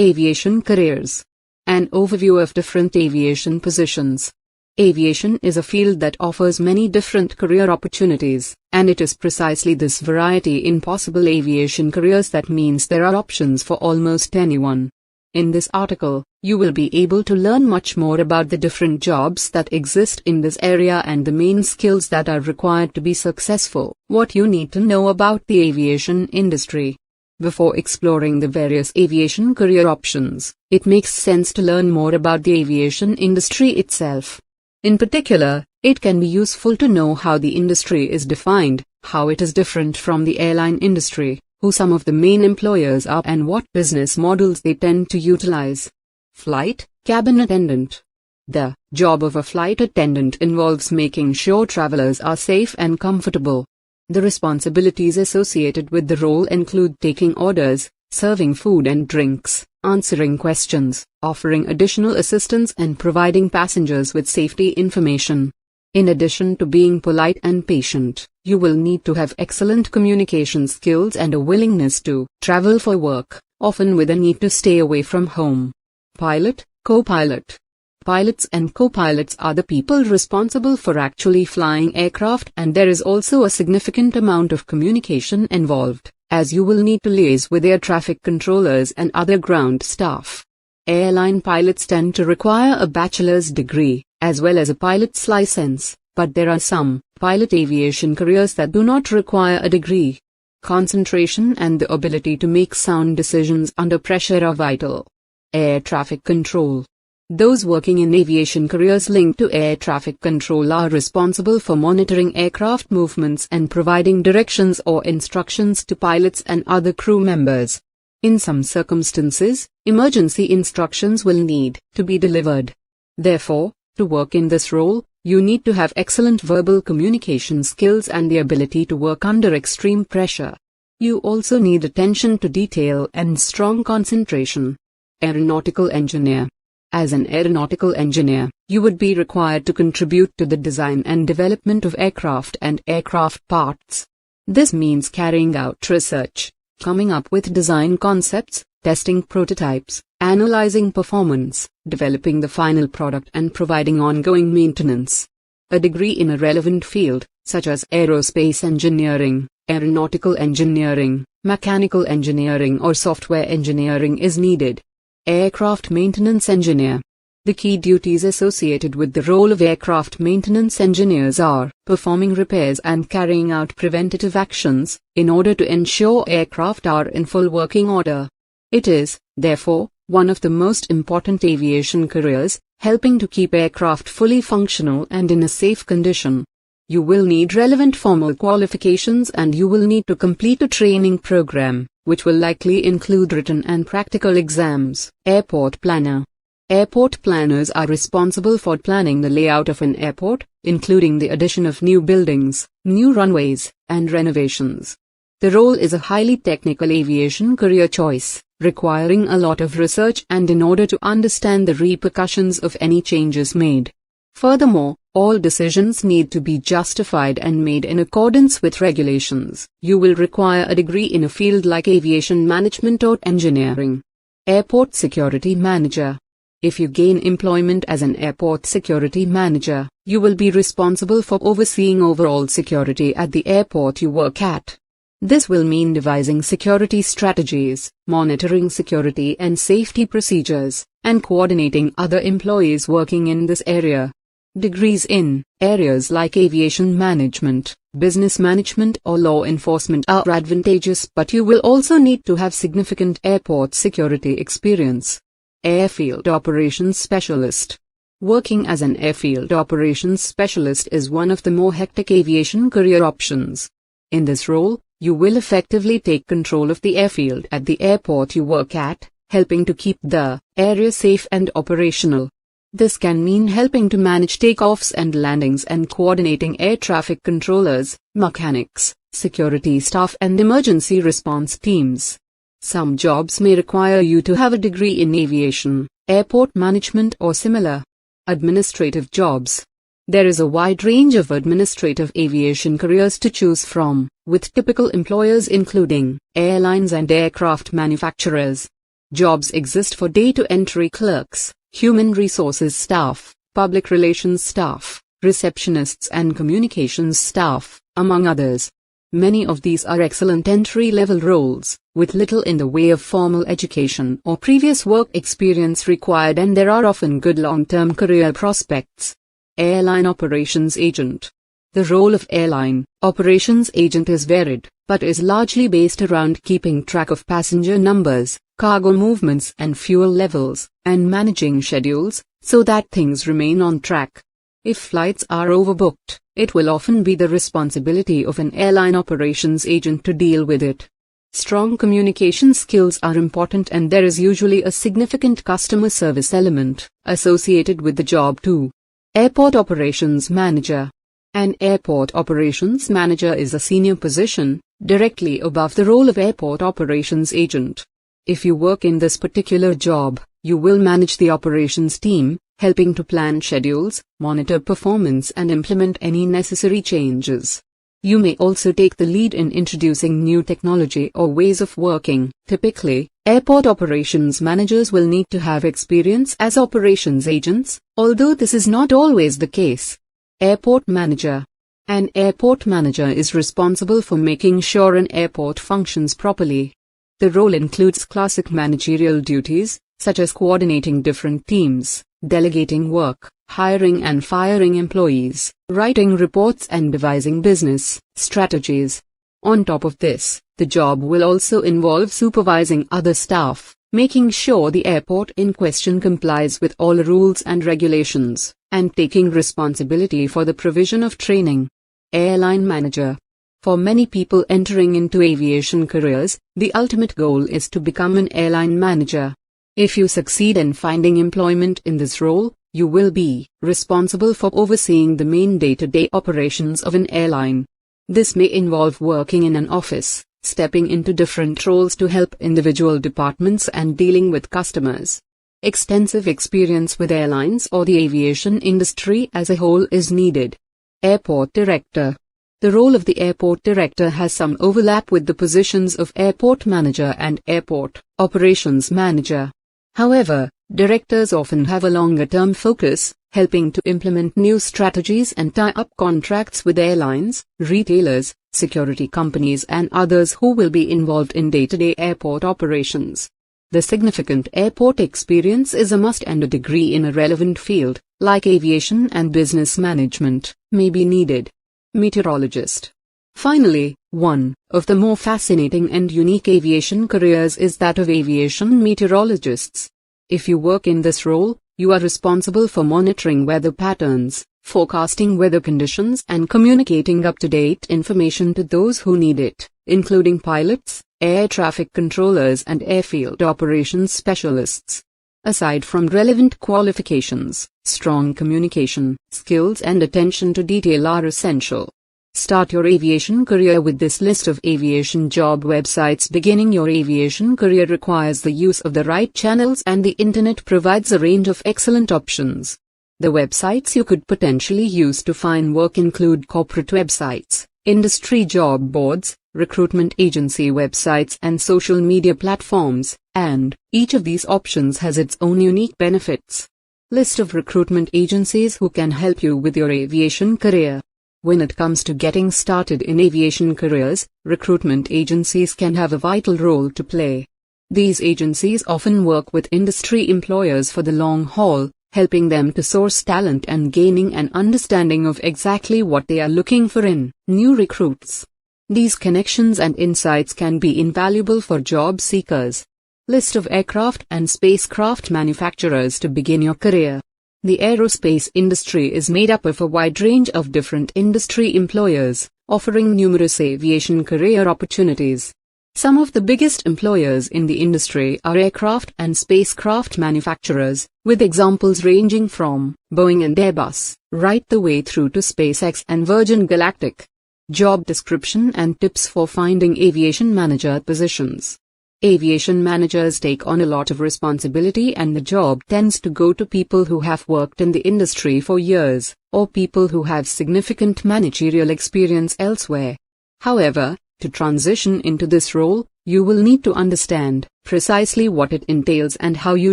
Aviation careers. An overview of different aviation positions. Aviation is a field that offers many different career opportunities, and it is precisely this variety in possible aviation careers that means there are options for almost anyone. In this article, you will be able to learn much more about the different jobs that exist in this area and the main skills that are required to be successful, what you need to know about the aviation industry. Before exploring the various aviation career options, it makes sense to learn more about the aviation industry itself. In particular, it can be useful to know how the industry is defined, how it is different from the airline industry, who some of the main employers are and what business models they tend to utilize. Flight cabin attendant. The job of a flight attendant involves making sure travelers are safe and comfortable. The responsibilities associated with the role include taking orders, serving food and drinks, answering questions, offering additional assistance and providing passengers with safety information. In addition to being polite and patient, you will need to have excellent communication skills and a willingness to travel for work, often with a need to stay away from home. Pilot, co-pilot. Pilots and co-pilots are the people responsible for actually flying aircraft, and there is also a significant amount of communication involved, as you will need to liaise with air traffic controllers and other ground staff. Airline pilots tend to require a bachelor's degree, as well as a pilot's license, but there are some pilot aviation careers that do not require a degree. Concentration and the ability to make sound decisions under pressure are vital. Air traffic control. Those working in aviation careers linked to air traffic control are responsible for monitoring aircraft movements and providing directions or instructions to pilots and other crew members. In some circumstances, emergency instructions will need to be delivered. Therefore, to work in this role, you need to have excellent verbal communication skills and the ability to work under extreme pressure. You also need attention to detail and strong concentration. Aeronautical Engineer. As an aeronautical engineer, you would be required to contribute to the design and development of aircraft and aircraft parts. This means carrying out research, coming up with design concepts, testing prototypes, analyzing performance, developing the final product and providing ongoing maintenance. A degree in a relevant field, such as aerospace engineering, aeronautical engineering, mechanical engineering or software engineering is needed. Aircraft Maintenance Engineer. The key duties associated with the role of aircraft maintenance engineers are performing repairs and carrying out preventative actions in order to ensure aircraft are in full working order. It is, therefore, one of the most important aviation careers, helping to keep aircraft fully functional and in a safe condition. You will need relevant formal qualifications and you will need to complete a training program, which will likely include written and practical exams. Airport Planner. Airport planners are responsible for planning the layout of an airport, including the addition of new buildings, new runways, and renovations. The role is a highly technical aviation career choice, requiring a lot of research and in order to understand the repercussions of any changes made. Furthermore, all decisions need to be justified and made in accordance with regulations. You will require a degree in a field like aviation management or engineering. Airport Security Manager. If you gain employment as an airport security manager, you will be responsible for overseeing overall security at the airport you work at. This will mean devising security strategies, monitoring security and safety procedures, and coordinating other employees working in this area. Degrees in areas like aviation management, business management or law enforcement are advantageous, but you will also need to have significant airport security experience. Airfield Operations Specialist. Working as an airfield operations specialist is one of the more hectic aviation career options. In this role, you will effectively take control of the airfield at the airport you work at, helping to keep the area safe and operational. This can mean helping to manage takeoffs and landings and coordinating air traffic controllers, mechanics, security staff and emergency response teams. Some jobs may require you to have a degree in aviation, airport management or similar. Administrative jobs. There is a wide range of administrative aviation careers to choose from, with typical employers including airlines and aircraft manufacturers. Jobs exist for data entry clerks, human resources staff, public relations staff, receptionists and communications staff, among others. Many of these are excellent entry-level roles, with little in the way of formal education or previous work experience required, and there are often good long-term career prospects. Airline Operations Agent. The role of airline operations agent is varied, but is largely based around keeping track of passenger numbers, cargo movements and fuel levels, and managing schedules, so that things remain on track. If flights are overbooked, it will often be the responsibility of an airline operations agent to deal with it. Strong communication skills are important, and there is usually a significant customer service element associated with the job too. Airport Operations Manager. An airport operations manager is a senior position, directly above the role of airport operations agent. If you work in this particular job, you will manage the operations team, helping to plan schedules, monitor performance and implement any necessary changes. You may also take the lead in introducing new technology or ways of working. Typically, airport operations managers will need to have experience as operations agents, although this is not always the case. Airport Manager. An airport manager is responsible for making sure an airport functions properly. The role includes classic managerial duties, such as coordinating different teams, delegating work, hiring and firing employees, writing reports and devising business strategies. On top of this, the job will also involve supervising other staff, making sure the airport in question complies with all rules and regulations, and taking responsibility for the provision of training. Airline Manager. For many people entering into aviation careers, the ultimate goal is to become an airline manager. If you succeed in finding employment in this role, you will be responsible for overseeing the main day-to-day operations of an airline. This may involve working in an office, stepping into different roles to help individual departments, and dealing with customers. Extensive experience with airlines or the aviation industry as a whole is needed. Airport Director. The role of the airport director has some overlap with the positions of airport manager and airport operations manager. However, directors often have a longer-term focus, helping to implement new strategies and tie up contracts with airlines, retailers, security companies and others who will be involved in day-to-day airport operations. The significant airport experience is a must, and a degree in a relevant field, like aviation and business management, may be needed. Meteorologist. Finally, one of the more fascinating and unique aviation careers is that of aviation meteorologists. If you work in this role, you are responsible for monitoring weather patterns, forecasting weather conditions and communicating up-to-date information to those who need it, including pilots, air traffic controllers and airfield operations specialists. Aside from relevant qualifications, strong communication skills and attention to detail are essential. Start your aviation career with this list of aviation job websites. Beginning your aviation career requires the use of the right channels, and the internet provides a range of excellent options. The websites you could potentially use to find work include corporate websites, industry job boards, recruitment agency websites and social media platforms, and each of these options has its own unique benefits. List of recruitment agencies who can help you with your aviation career. When it comes to getting started in aviation careers, recruitment agencies can have a vital role to play. These agencies often work with industry employers for the long haul, helping them to source talent and gaining an understanding of exactly what they are looking for in new recruits. These connections and insights can be invaluable for job seekers. List of aircraft and spacecraft manufacturers to begin your career. The aerospace industry is made up of a wide range of different industry employers, offering numerous aviation career opportunities. Some of the biggest employers in the industry are aircraft and spacecraft manufacturers, with examples ranging from Boeing and Airbus, right the way through to SpaceX and Virgin Galactic. Job description and tips for finding aviation manager positions. Aviation managers take on a lot of responsibility, and the job tends to go to people who have worked in the industry for years, or people who have significant managerial experience elsewhere. However, to transition into this role, You will need to understand precisely what it entails and how you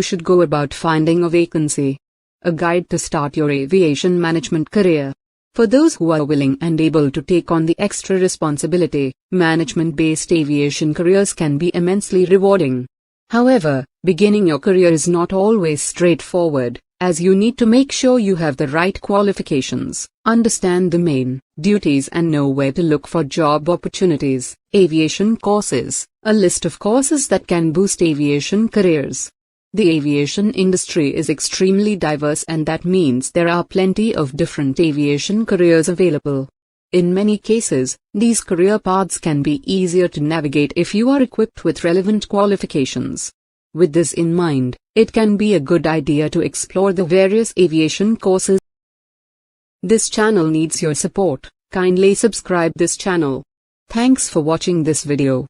should go about finding a vacancy. A guide to start your aviation management career. For those who are willing and able to take on the extra responsibility, management-based aviation careers can be immensely rewarding. However, beginning your career is not always straightforward, as you need to make sure you have the right qualifications, understand the main duties and know where to look for job opportunities. Aviation Courses, a list of courses that can boost aviation careers. The aviation industry is extremely diverse, and that means there are plenty of different aviation careers available. In many cases, these career paths can be easier to navigate if you are equipped with relevant qualifications. With this in mind, it can be a good idea to explore the various aviation courses. This channel needs your support. Kindly subscribe this channel. Thanks for watching this video.